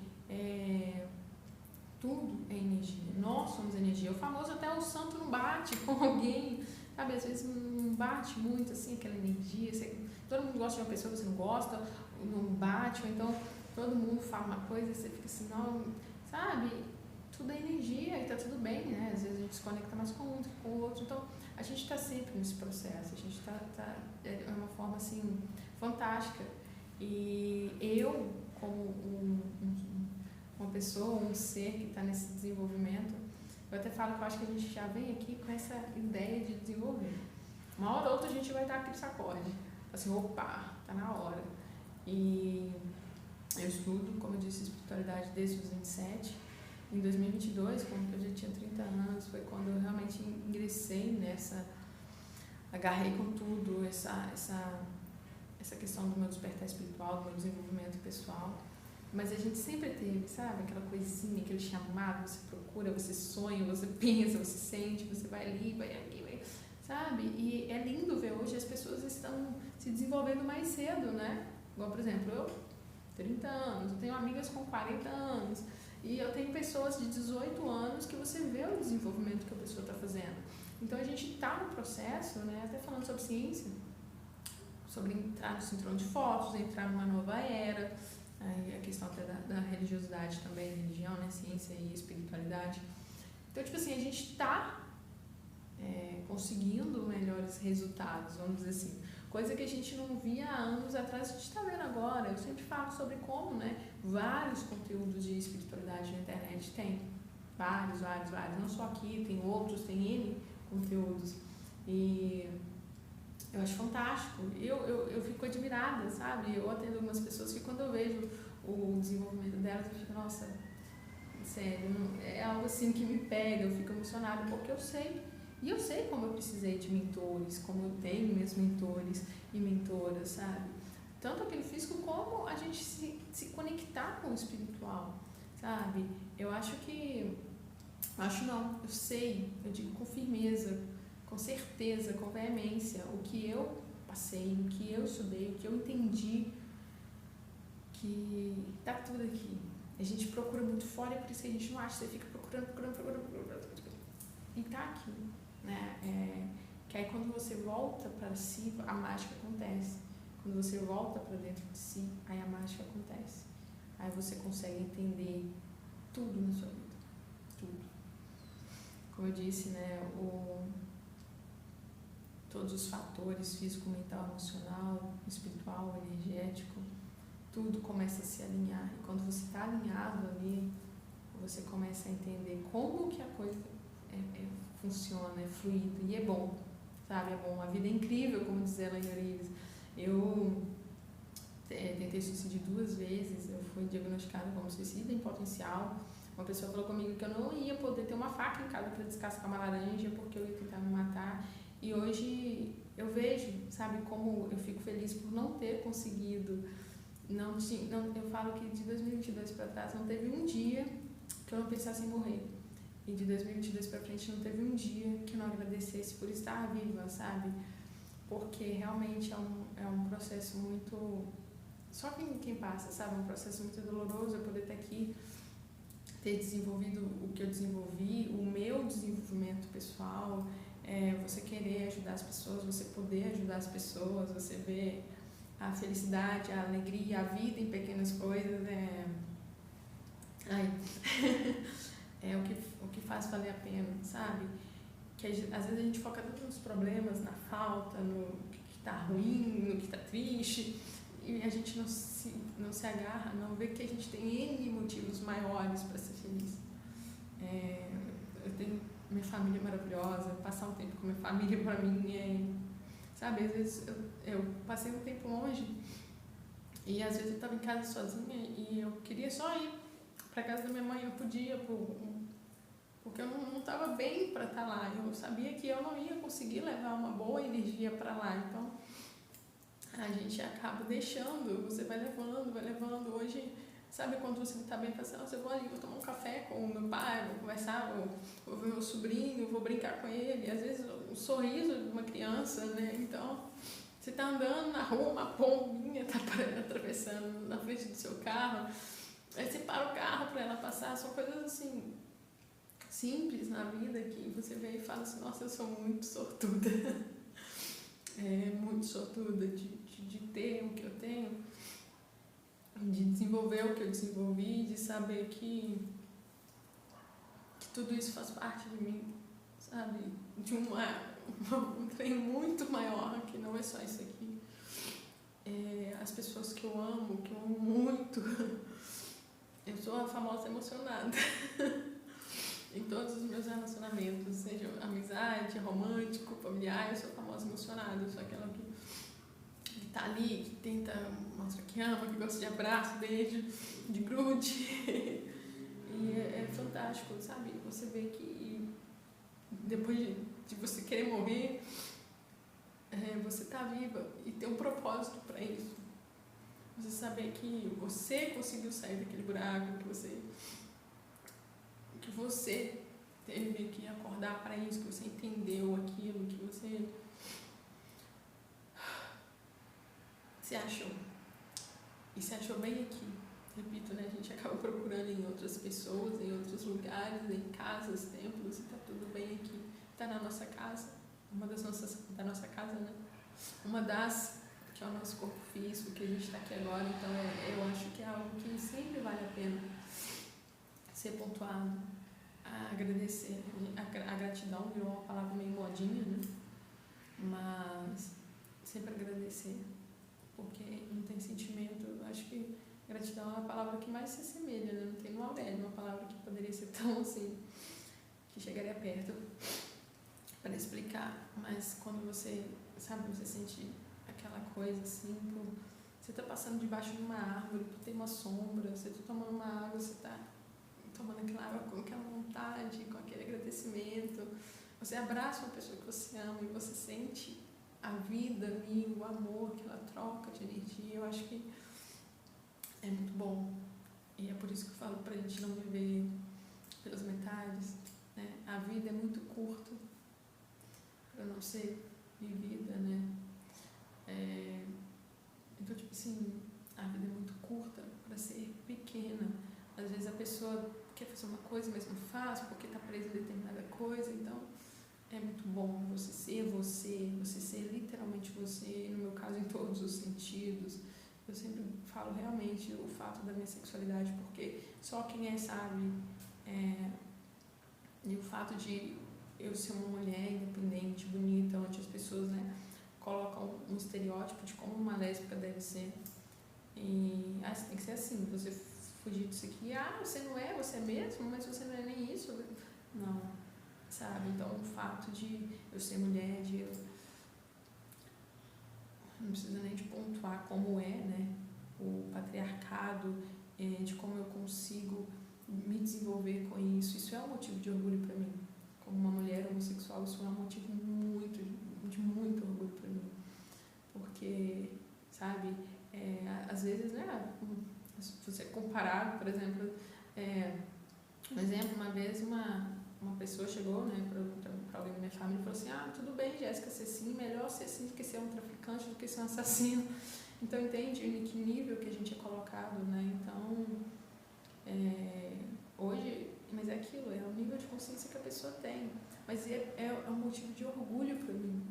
Tudo é energia, nós somos energia. O famoso até o santo não bate com alguém, sabe? Às vezes não bate muito assim aquela energia. Todo mundo gosta de uma pessoa, você não gosta, não bate, ou então todo mundo fala uma coisa e você fica assim, não, sabe? Tudo é energia e tá tudo bem, né? Às vezes a gente se conecta mais com um que com o outro, então a gente está sempre nesse processo, a gente é uma forma assim fantástica. E eu, como uma pessoa, um ser que está nesse desenvolvimento, eu até falo que eu acho que a gente já vem aqui com essa ideia de desenvolver. Uma hora ou outra a gente vai dar aquele sacode, assim, opa, tá na hora. E eu estudo, como eu disse, espiritualidade desde os 27. Em 2022, quando eu já tinha 30 anos, foi quando eu realmente ingressei nessa, agarrei com tudo essa questão do meu despertar espiritual, do meu desenvolvimento pessoal. Mas a gente sempre teve, sabe? Aquela coisinha, aquele chamado, você procura, você sonha, você pensa, você sente, você vai ali, vai aqui, sabe? E é lindo ver hoje as pessoas estão se desenvolvendo mais cedo, né? Igual, por exemplo, eu, 30 anos, eu tenho amigas com 40 anos, e eu tenho pessoas de 18 anos que você vê o desenvolvimento que a pessoa está fazendo. Então a gente está no processo, né? Até falando sobre ciência, sobre entrar no cinturão de Fósforo, entrar numa nova era. Aí a questão até da religiosidade também, religião, né? Ciência e espiritualidade. Então, tipo assim, a gente está conseguindo melhores resultados, vamos dizer assim. Coisa que a gente não via há anos atrás, a gente está vendo agora. Eu sempre falo sobre como, né? Vários conteúdos de espiritualidade na internet tem. Vários. Não só aqui, tem outros, tem N conteúdos. E eu acho fantástico. Eu fico admirada, sabe? Eu atendo algumas pessoas que quando eu vejo o desenvolvimento delas, eu fico, nossa, sério, é algo assim que me pega, eu fico emocionada, porque eu sei. E eu sei como eu precisei de mentores, como eu tenho meus mentores e mentoras, sabe? Tanto aquele físico como a gente se conectar com o espiritual, sabe? Eu sei, eu digo com firmeza, com certeza, com veemência, o que eu passei, o que eu estudei, o que eu entendi, que tá tudo aqui. A gente procura muito fora e por isso que a gente não acha, você fica procurando, e tá aqui, né? Que aí quando você volta para si, a mágica acontece. Quando você volta para dentro de si, aí a mágica acontece. aí você consegue entender tudo na sua vida. Tudo. Como eu disse, né, todos os fatores físico, mental, emocional, espiritual, energético, tudo começa a se alinhar. E quando você está alinhado ali, você começa a entender como que a coisa funciona, é fluido e é bom, sabe? É bom. A vida é incrível, como diz Elaine Orives. Eu tentei suicídio 2 vezes, eu fui diagnosticada como suicida em potencial. Uma pessoa falou comigo que eu não ia poder ter uma faca em casa para descascar uma laranja porque eu ia tentar me matar. E hoje eu vejo, sabe, como eu fico feliz por não ter conseguido. Eu falo que de 2022 para trás não teve um dia que eu não pensasse em morrer. E de 2022 para frente não teve um dia que eu não agradecesse por estar viva, sabe? Porque realmente é um processo muito... Só quem passa, sabe? É um processo muito doloroso eu poder estar aqui, ter desenvolvido o que eu desenvolvi, o meu desenvolvimento pessoal, você querer ajudar as pessoas, você poder ajudar as pessoas, você ver a felicidade, a alegria, a vida em pequenas coisas, é o que faz valer a pena, sabe? Que às vezes a gente foca tanto nos problemas, na falta, no que está ruim, no que está triste, e a gente não se agarra, não vê que a gente tem N motivos maiores para ser feliz. Eu tenho minha família maravilhosa, passar um tempo com minha família para mim sabe, às vezes eu passei um tempo longe e às vezes eu estava em casa sozinha e eu queria só ir para casa da minha mãe, eu não podia porque eu não estava bem para estar lá, eu sabia que eu não ia conseguir levar uma boa energia para lá, então a gente acaba deixando, você vai levando, hoje, sabe, quando você está bem, fala assim, eu vou ali, vou tomar um café com o meu pai, vou conversar, vou ver meu sobrinho, vou brincar com ele, às vezes o sorriso de uma criança, né, então você está andando na rua, uma pombinha está atravessando na frente do seu carro, aí você para o carro para ela passar, são coisas assim, simples na vida que você vê e fala assim, nossa, eu sou muito sortuda, muito sortuda de ter o que eu tenho, de desenvolver o que eu desenvolvi, de saber que tudo isso faz parte de mim, sabe? De um trem muito maior, que não é só isso aqui. As pessoas que eu amo muito, eu sou a famosa emocionada. Em todos os meus relacionamentos, seja amizade, romântico, familiar, eu sou a famosa emocionada, eu sou aquela que tá ali, que tenta mostrar que ama, que gosta de abraço, beijo, de grude. E é fantástico, sabe? Você vê que depois de você querer morrer, você tá viva e tem um propósito para isso. Você saber que você conseguiu sair daquele buraco, que você teve que acordar para isso, que você entendeu aquilo, que você se achou. E se achou bem aqui. Repito, né? A gente acaba procurando em outras pessoas, em outros lugares, em casas, templos, e tá tudo bem aqui. Tá na nossa casa, da nossa casa, né? Uma das, que é o nosso corpo físico, que a gente está aqui agora, então eu acho que é algo que sempre vale a pena ser pontuado, a agradecer. A gratidão virou uma palavra meio modinha, né? Mas sempre agradecer, porque não tem sentimento. Eu acho que gratidão é a palavra que mais se assemelha, né? Não tem no Aurélio uma palavra que poderia ser tão assim, que chegaria perto para explicar. Mas quando você, sabe, você sente aquela coisa assim, você está passando debaixo de uma árvore, tem uma sombra, você está tomando uma água, você está tomando aquela água com aquela vontade, com aquele agradecimento. Você abraça uma pessoa que você ama e você sente a vida ali, o amor, aquela troca de energia. Eu acho que é muito bom. E é por isso que eu falo pra gente não viver pelas metades, né? A vida é muito curta para não ser vivida, né? Então, tipo assim, a vida é muito curta para ser pequena. Às vezes a pessoa quer fazer uma coisa, mas não faz porque está presa em determinada coisa. Então, é muito bom você ser literalmente você, no meu caso, em todos os sentidos, eu sempre falo realmente o fato da minha sexualidade, porque só quem é sabe, e o fato de eu ser uma mulher independente, bonita, onde as pessoas, né, colocam um estereótipo de como uma lésbica deve ser. E você tem que ser assim, você fugir disso aqui, você não é, você é mesmo, mas você não é nem isso. Não, sabe? Então o fato de eu ser mulher, de eu não precisa nem de pontuar como é, né? O patriarcado, de como eu consigo me desenvolver com isso. Isso é um motivo de orgulho para mim. Como uma mulher homossexual, isso é um motivo de muito orgulho para mim. Porque, sabe, às vezes, né? Se você comparar, por exemplo, um exemplo, uma vez uma pessoa chegou, né, para alguém da minha família e falou assim, tudo bem, Jéssica, ser sim, melhor ser sim do que ser um traficante, do que ser um assassino. Então, entende em que nível que a gente é colocado, né? Então, hoje, mas é aquilo, é o nível de consciência que a pessoa tem. Mas é um motivo de orgulho para mim,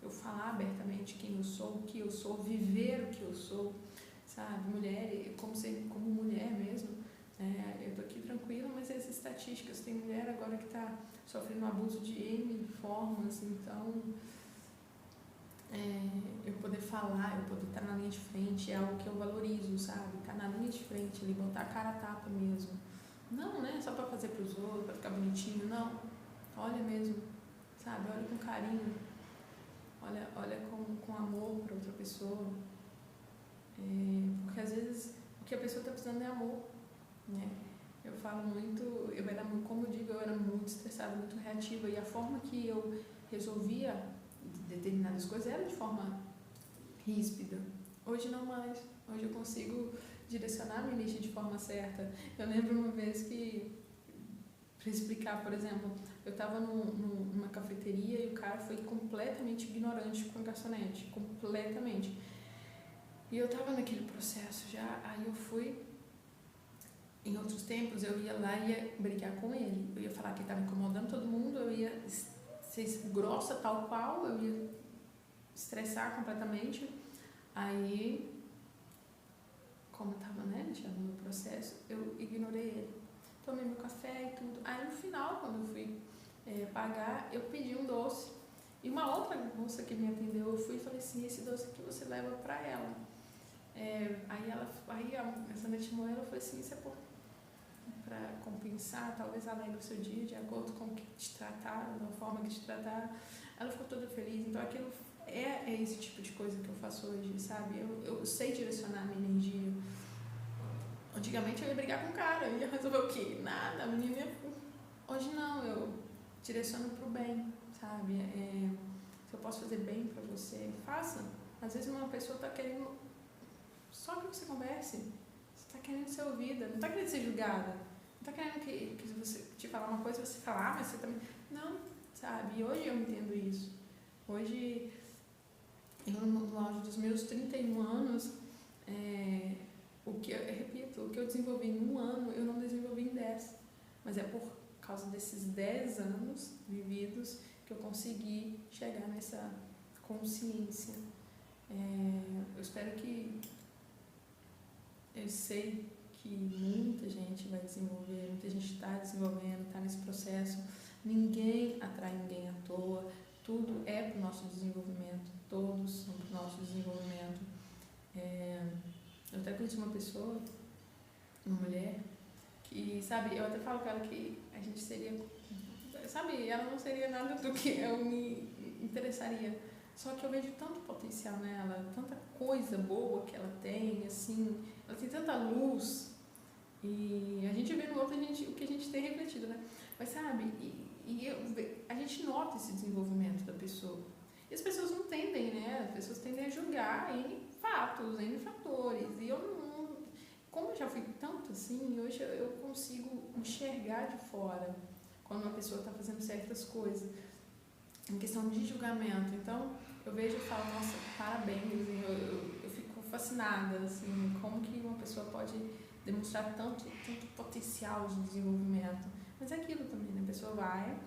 eu falar abertamente quem eu sou, o que eu sou, viver o que eu sou, sabe? Mulher, como mulher mesmo, eu tô aqui tranquila, mas as estatísticas, tem mulher agora que está sofrendo abuso de N formas, então eu poder falar, eu poder estar na linha de frente é algo que eu valorizo, sabe? Estar na linha de frente, ali, botar a cara a tapa mesmo. Não, né? Só para fazer pros outros, para ficar bonitinho, não. Olha mesmo, sabe? Olha com carinho, olha com amor para outra pessoa. Porque às vezes o que a pessoa está precisando é amor, né? Eu falo muito, como eu digo, eu era muito estressada, muito reativa, e a forma que eu resolvia determinadas coisas era de forma ríspida. Hoje não mais. Hoje eu consigo direcionar minha energia de forma certa. Eu lembro uma vez que, para explicar, por exemplo, eu estava numa cafeteria e o cara foi completamente ignorante com o garçonete, completamente. E eu estava naquele processo já, aí eu fui. Em outros tempos eu ia lá e ia brigar com ele. Eu ia falar que estava incomodando todo mundo, eu ia ser grossa tal qual, eu ia estressar completamente. Aí, como eu estava, né, já no meu processo, eu ignorei ele. Tomei meu café e tudo. Aí no final, quando eu fui pagar, eu pedi um doce. E uma outra moça que me atendeu, eu fui e falei assim, esse doce aqui você leva para ela. Aí essa Netimoela, ela falou assim, isso é para compensar, talvez alegre o seu dia, de acordo com o que te tratar, da forma que te tratar. Ela ficou toda feliz. Então aquilo é esse tipo de coisa que eu faço hoje, sabe? Eu sei direcionar a minha energia. Antigamente eu ia brigar com o cara, eu ia resolver o quê? Nada, a menina ia... Hoje não, eu direciono pro bem, sabe? Se eu posso fazer bem pra você, faça. Às vezes uma pessoa tá querendo só que você converse. Você tá querendo ser ouvida, não tá querendo ser julgada. Não tá querendo que você te falar uma coisa e você falar, mas você também... Não, sabe? E hoje eu entendo isso. Hoje, eu no auge dos meus 31 anos, o que eu desenvolvi em um ano, eu não desenvolvi em 10. Mas é por causa desses 10 anos vividos que eu consegui chegar nessa consciência. Eu espero que... Eu sei que muita gente vai desenvolver, muita gente está desenvolvendo, está nesse processo. Ninguém atrai ninguém à toa. Tudo é para o nosso desenvolvimento. Todos são para o nosso desenvolvimento. Eu até conheci uma pessoa, uma mulher, que, sabe, eu até falo com ela que a gente seria, sabe, ela não seria nada do que eu me interessaria. Só que eu vejo tanto potencial nela, tanta coisa boa que ela tem, assim, ela tem tanta luz. E a gente vê no outro o que a gente tem refletido, né? Mas, sabe, a gente nota esse desenvolvimento da pessoa. E as pessoas não tendem, né? As pessoas tendem a julgar em fatos, em fatores. E eu não... Como eu já fui tanto assim, hoje eu consigo enxergar de fora quando uma pessoa está fazendo certas coisas. Em questão de julgamento. Então, eu vejo e falo, nossa, parabéns. Eu fico fascinada, assim, como que uma pessoa pode demonstrar tanto potencial de desenvolvimento. Mas é aquilo também, né? A pessoa vai...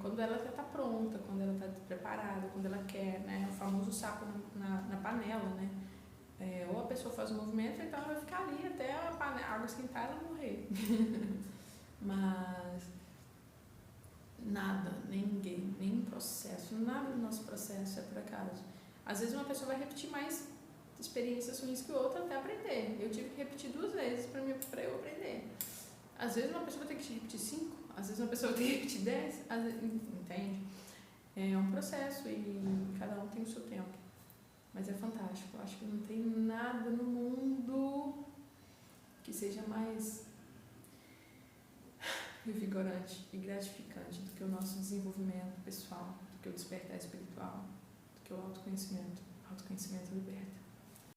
quando ela já está pronta, quando ela está preparada, quando ela quer, né? O famoso sapo na panela, né? Ou a pessoa faz o movimento, então ela vai ficar ali até a água esquentar e ela morrer. Mas nada, ninguém, nenhum processo, nada do nosso processo é por acaso. Às vezes uma pessoa vai repetir mais experiências ruins que outra até aprender. Eu tive que repetir 2 vezes para eu aprender. Às vezes uma pessoa vai ter que repetir 5, às vezes uma pessoa vai ter que repetir 10, entende? É um processo e cada um tem o seu tempo. Mas é fantástico. Eu acho que não tem nada no mundo que seja mais revigorante e gratificante do que o nosso desenvolvimento pessoal, do que o despertar espiritual, do que o autoconhecimento. Autoconhecimento liberta.